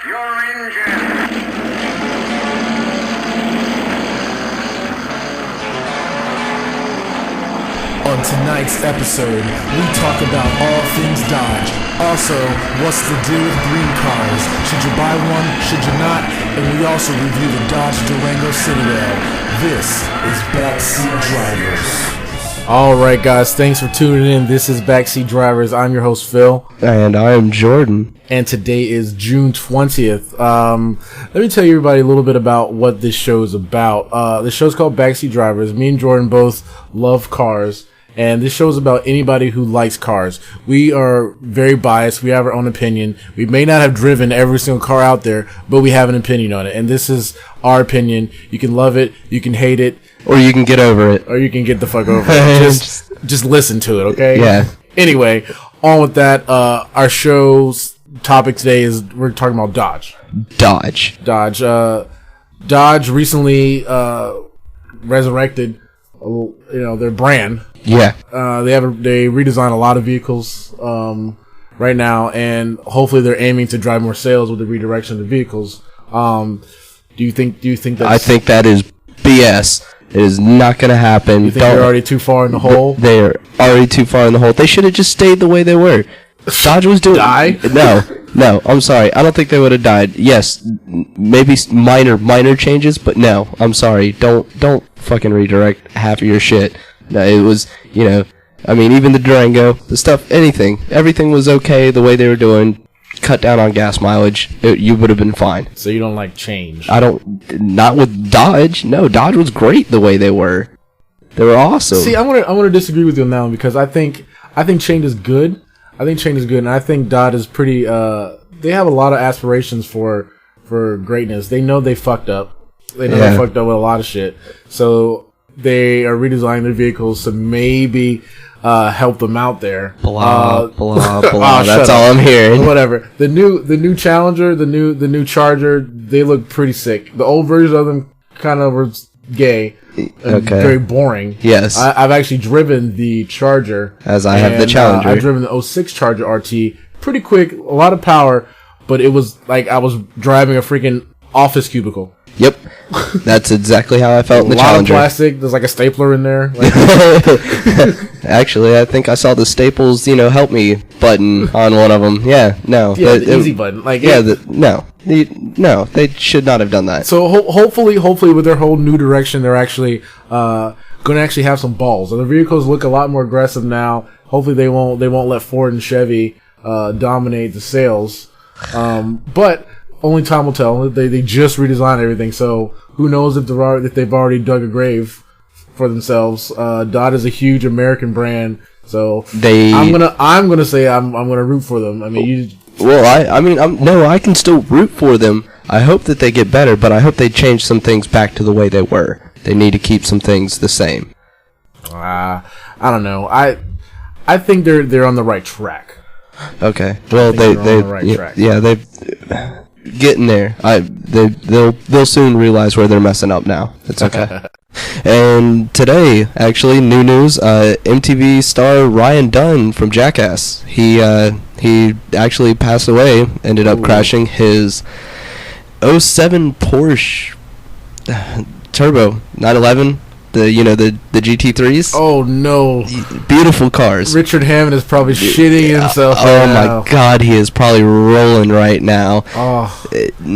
Your engine. On tonight's episode, we talk about all things Dodge. Also, what's the deal with green cars? Should you buy one? Should you not? And we also review the Dodge Durango Citadel. This is Backseat Drivers. Alright guys, thanks for tuning in. This is Backseat Drivers. I'm your host Phil. And I am Jordan. And today is June 20th. Let me tell you everybody a little bit about what this show is about. The show's called Backseat Drivers. Me and Jordan both love cars. And this show is about anybody who likes cars. We are very biased. We have our own opinion. We may not have driven every single car out there, but we have an opinion on it. And this is our opinion. You can love it. You can hate it. Or you can get over it. Or you can get the fuck over it. Just listen to it, okay? Yeah. Anyway, on with that. Our show's topic today is we're talking about Dodge. Dodge recently resurrected, their brand. Yeah. They redesign a lot of vehicles right now, and hopefully they're aiming to drive more sales with the redirection of the vehicles. Do you think that? I think that is BS. It is not going to happen. You think they're already too far in the hole? They're already too far in the hole. They should have just stayed the way they were. Dodge was doing. Die? No. I'm sorry. I don't think they would have died. Yes, maybe minor changes, but no. I'm sorry. Don't fucking redirect half of your shit. No, it was, even the Durango, the stuff, everything was okay the way they were doing. Cut down on gas mileage, you would have been fine. So you don't like change? Not with Dodge. No, Dodge was great the way they were. They were awesome. See, I'm gonna disagree with you now because I think change is good. And I think Dodge is pretty. They have a lot of aspirations for greatness. They know they fucked up. They fucked up with a lot of shit. So they are redesigning their vehicles to maybe help them out there. Blah. That's all I'm hearing. Whatever. The new Challenger, the new Charger, they look pretty sick. The old versions of them kind of were gay. Okay. Very boring. Yes. I've actually driven the Charger. As I have the Challenger. I've driven the 06 Charger RT. Pretty quick, a lot of power, but it was like I was driving a freaking office cubicle. Yep. That's exactly how I felt in the Challenger. A lot of plastic. There's like a stapler in there. Actually, I think I saw the Staples, help me button on one of them. Yeah, no. Yeah, the easy button. No, they should not have done that. So hopefully with their whole new direction, they're actually going to actually have some balls. And the vehicles look a lot more aggressive now. Hopefully they won't let Ford and Chevy dominate the sales. But only time will tell. They just redesigned everything, so who knows if they've already dug a grave for themselves. Dodge is a huge American brand, so I'm gonna say I'm gonna root for them. I mean, I can still root for them. I hope that they get better, but I hope they change some things back to the way they were. They need to keep some things the same. I don't know. I think they're on the right track. Okay. Well, they've getting there. They'll soon realize where they're messing up now. It's okay. And today, actually, new news. MTV star Ryan Dunn from Jackass. He actually passed away. Ended up crashing his '07 Porsche Turbo 911. The GT3s. Oh no! Beautiful cars. Richard Hammond is probably shitting himself. Oh my God, he is probably rolling right now. Oh,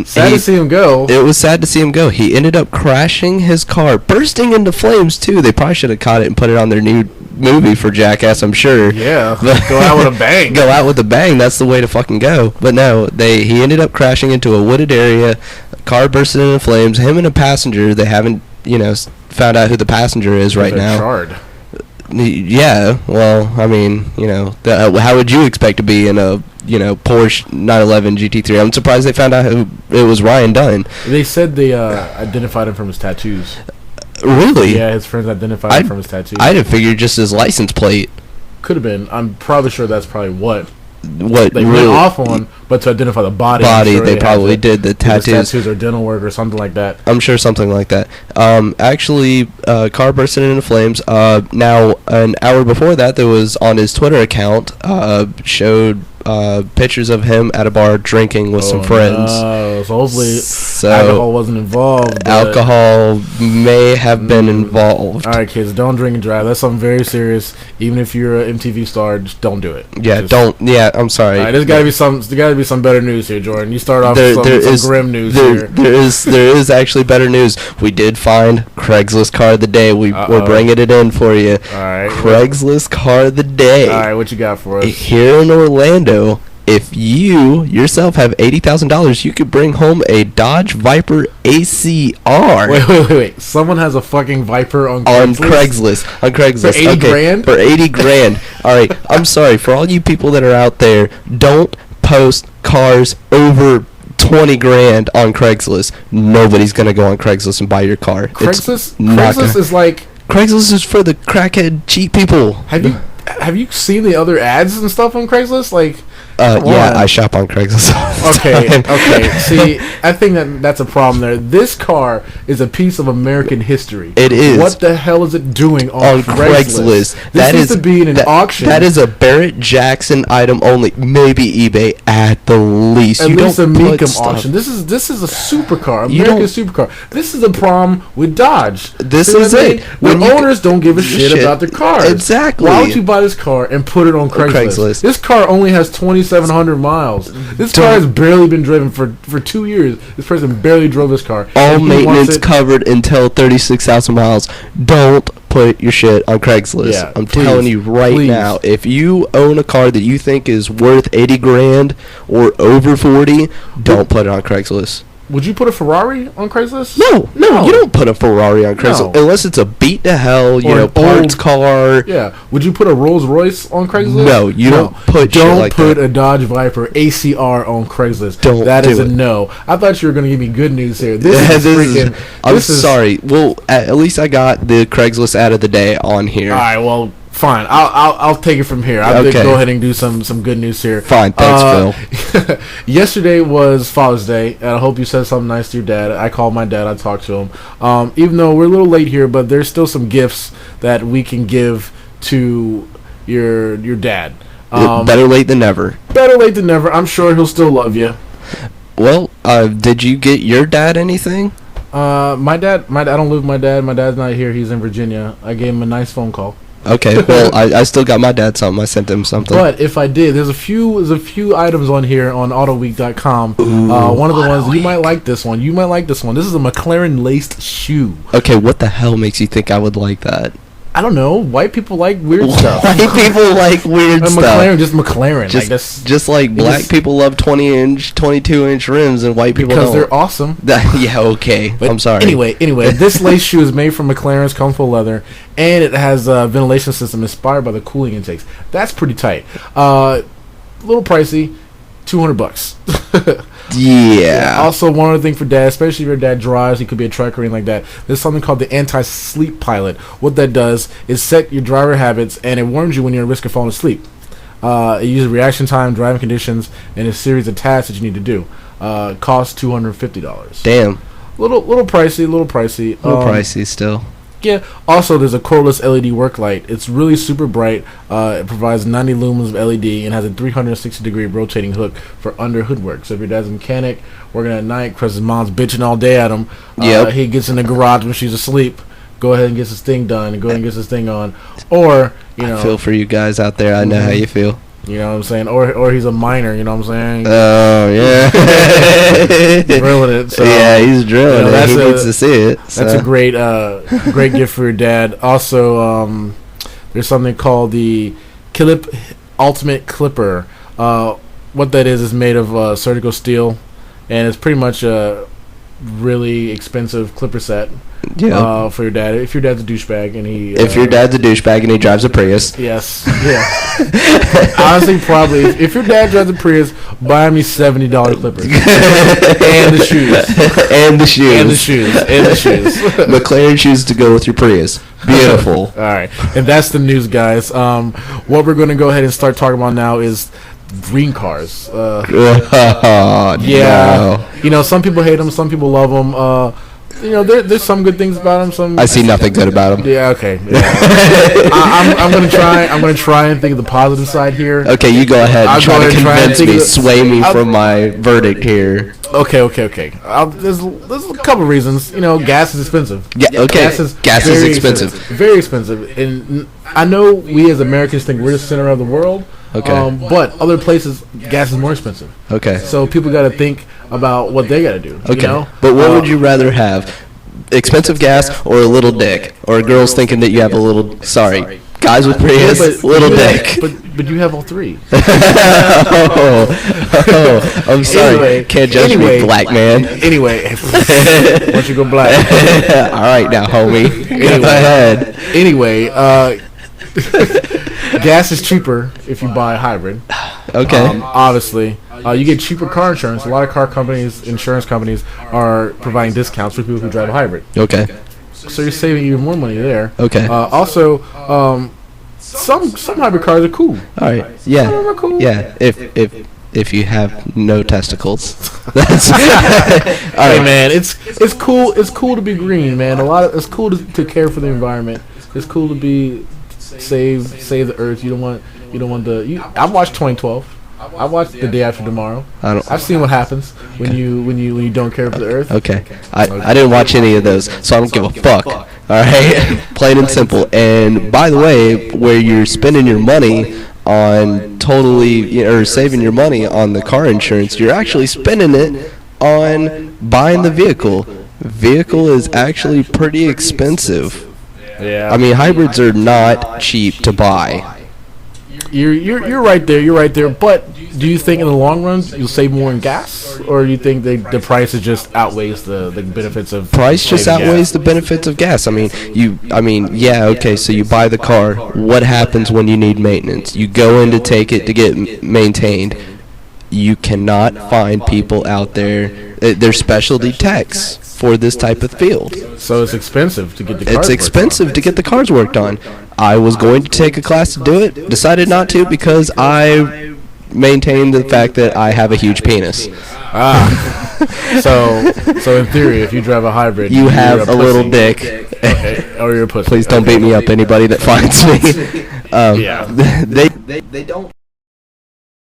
sad to see him go. It was sad to see him go. He ended up crashing his car, bursting into flames too. They probably should have caught it and put it on their new movie for Jackass. I'm sure. Yeah, go out with a bang. Go out with a bang. That's the way to fucking go. But no, he ended up crashing into a wooded area. Car bursted into flames. Him and a passenger. They haven't found out who the passenger is right now. Charred. Yeah, well, how would you expect to be in a Porsche 911 GT3? I'm surprised they found out who it was. Ryan Dunn. They said they identified him from his tattoos. Really? Yeah, his friends identified him from his tattoos. I'd have figured just his license plate. Could have been. I'm probably sure that's probably what they went off on, but to identify the body. Sure they probably did the tattoos. Tattoos or dental work or something like that. I'm sure something like that. Actually, car bursted into flames. Now, an hour before that, there was on his Twitter account showed pictures of him at a bar drinking with some friends. No. So hopefully alcohol wasn't involved. Alcohol may have been involved. All right, kids, don't drink and drive. That's something very serious. Even if you're an MTV star, just don't do it. Yeah, don't. Yeah, I'm sorry. All right, there's got to be some better news here, Jordan. You start off with some grim news here. There is actually better news. We did find Craigslist car of the day. We're bringing it in for you. All right. Craigslist car of the day. All right, what you got for us? Here in Orlando, if you yourself have $80,000, you could bring home a Dodge Viper ACR. Wait. Someone has a fucking Viper on Craigslist? On Craigslist. For 80 grand? For 80 grand. All right. I'm sorry. For all you people that are out there, don't post cars over 20 grand on Craigslist. Nobody's going to go on Craigslist and buy your car. Craigslist is like... Craigslist is for the crackhead cheap people. Have you seen the other ads and stuff on Craigslist? Like... yeah, I shop on Craigslist all the time. Okay. See, I think that's a problem there. This car is a piece of American history. It is. What the hell is it doing on Craigslist? This needs to be in an auction. That is a Barrett Jackson item only. Maybe eBay at the least. At least a Mecum auction. This is a supercar, American supercar. This is the problem with Dodge. This is it. When owners don't give a shit about their cars. Exactly. Why would you buy this car and put it on Craigslist? This car only has 2,700 miles. This car has barely been driven for 2 years. This person barely drove this car. All maintenance covered until 36,000 miles. Don't put your shit on Craigslist. Yeah, I'm telling you right now, if you own a car that you think is worth 80 grand or over 40, don't put it on Craigslist. Would you put a Ferrari on Craigslist? No, you don't put a Ferrari on Craigslist unless it's a beat to hell, parts car. Yeah. Would you put a Rolls Royce on Craigslist? No, you don't put shit like that. Don't put a Dodge Viper ACR on Craigslist. That is a no. I thought you were going to give me good news here. I'm sorry. Well, at least I got the Craigslist ad of the day on here. All right. Well, fine. I'll take it from here. I'll go ahead and do some good news here. Fine. Thanks, Phil. Yesterday was Father's Day, and I hope you said something nice to your dad. I called my dad. I talked to him. Even though we're a little late here, but there's still some gifts that we can give to your dad. Better late than never. Better late than never. I'm sure he'll still love you. Well, did you get your dad anything? My dad. I don't live with my dad. My dad's not here. He's in Virginia. I gave him a nice phone call. Okay, well, I still got my dad something. I sent him something. But if I did, there's a few items on here on AutoWeek.com. One of the ones, you might like this one. This is a McLaren laced shoe. Okay, what the hell makes you think I would like that? I don't know. White people like weird stuff. White people like weird stuff. McLaren. Just like black people love 20-inch, 22-inch rims, and white people don't. Because they're awesome. Yeah, okay. But I'm sorry. Anyway, this lace shoe is made from McLaren's comfortable leather, and it has a ventilation system inspired by the cooling intakes. That's pretty tight. A little pricey, $200. Yeah. Also, one other thing for dad, especially if your dad drives, he could be a trucker or anything like that. There's something called the anti-sleep pilot. What that does is set your driver habits, and it warns you when you're at risk of falling asleep. It uses reaction time, driving conditions, and a series of tasks that you need to do. Costs $250. Damn. Little pricey. Little pricey still. Yeah. Also, there's a cordless LED work light. It's really super bright. It provides 90 lumens of LED and has a 360-degree rotating hook for under hood work. So if your dad's a mechanic working at night because his mom's bitching all day at him, he gets in the garage when she's asleep. Go ahead and gets his thing done and go ahead and gets his thing on. Or, I feel for you guys out there. I know how you feel. You know what I'm saying? Or he's a minor, you know what I'm saying? Oh, yeah. Drilling it. So, yeah, he's drilling it. He needs to see it. So. That's a great gift for your dad. Also, there's something called the Ultimate Clipper. What that is made of surgical steel, and it's pretty much a really expensive clipper set. Yeah. For your dad, if your dad's a douchebag and if your dad's a douchebag and he drives a Prius. Yes. Yeah. Honestly, probably if your dad drives a Prius, buy me $70 clippers and the shoes. McLaren shoes to go with your Prius. Beautiful. All right, and that's the news, guys. What we're going to go ahead and start talking about now is green cars. Yeah. No. You know, some people hate them, some people love them. there's some good things about them. I see nothing good about them. Yeah, okay. Yeah. I'm gonna try and think of the positive side here. Okay, you go ahead. Try to convince me, sway me from my verdict here. Okay. There's a couple reasons. Gas is expensive. Yeah. Okay. Gas is expensive. Very expensive, and I know we as Americans think we're the center of the world. Okay. But other places, gas is more expensive. Okay. So people got to think about what they got to do. Okay. But what would you rather have? Expensive gas or a little dick? Or girls thinking that you have a little... Sorry. Guys with Prius, little dick. But you have all three. I'm sorry. Anyway, can't judge me, black man. Anyway. Why don't you go black? All right now, homie. Go ahead. Anyway, gas is cheaper if you buy a hybrid. Okay. Obviously, you get cheaper car insurance. A lot of car companies, insurance companies, are providing discounts for people who drive a hybrid. Okay. So you're saving even more money there. Okay. Also, some hybrid cars are cool. All right. Yeah. Some of them are cool. Yeah. If you have no testicles, that's. Hey man, it's cool. It's cool to be green, man. It's cool to care for the environment. It's cool to be save the earth. You don't want I've watched 2012. I watched The Day After Tomorrow. I've seen what happens when you don't care for the earth. Okay. I didn't watch any of those, so I don't give a fuck. All right, plain and simple. And by the way, where you're spending your money on or saving your money on the car insurance, you're actually spending it on buying the vehicle. Vehicle is actually pretty expensive. Yeah. I mean, hybrids are not cheap to buy. You're right there. You're right there. But do you think in the long run you'll save more in gas, or do you think the price just outweighs the benefits of price just outweighs the benefits of gas? I mean, yeah, okay. So you buy the car. What happens when you need maintenance? You go in to take it to get maintained. You cannot find people out there. There's specialty techs for this type of field. So it's expensive to get the cars It's expensive to get the cars worked on. I was going to take a class to do it, decided not to because I maintain the fact that I have a huge penis. So in theory, if you drive a hybrid, you have a little dick. Okay, or you're a pussy. Please don't beat me up, anybody that finds me. Yeah. They don't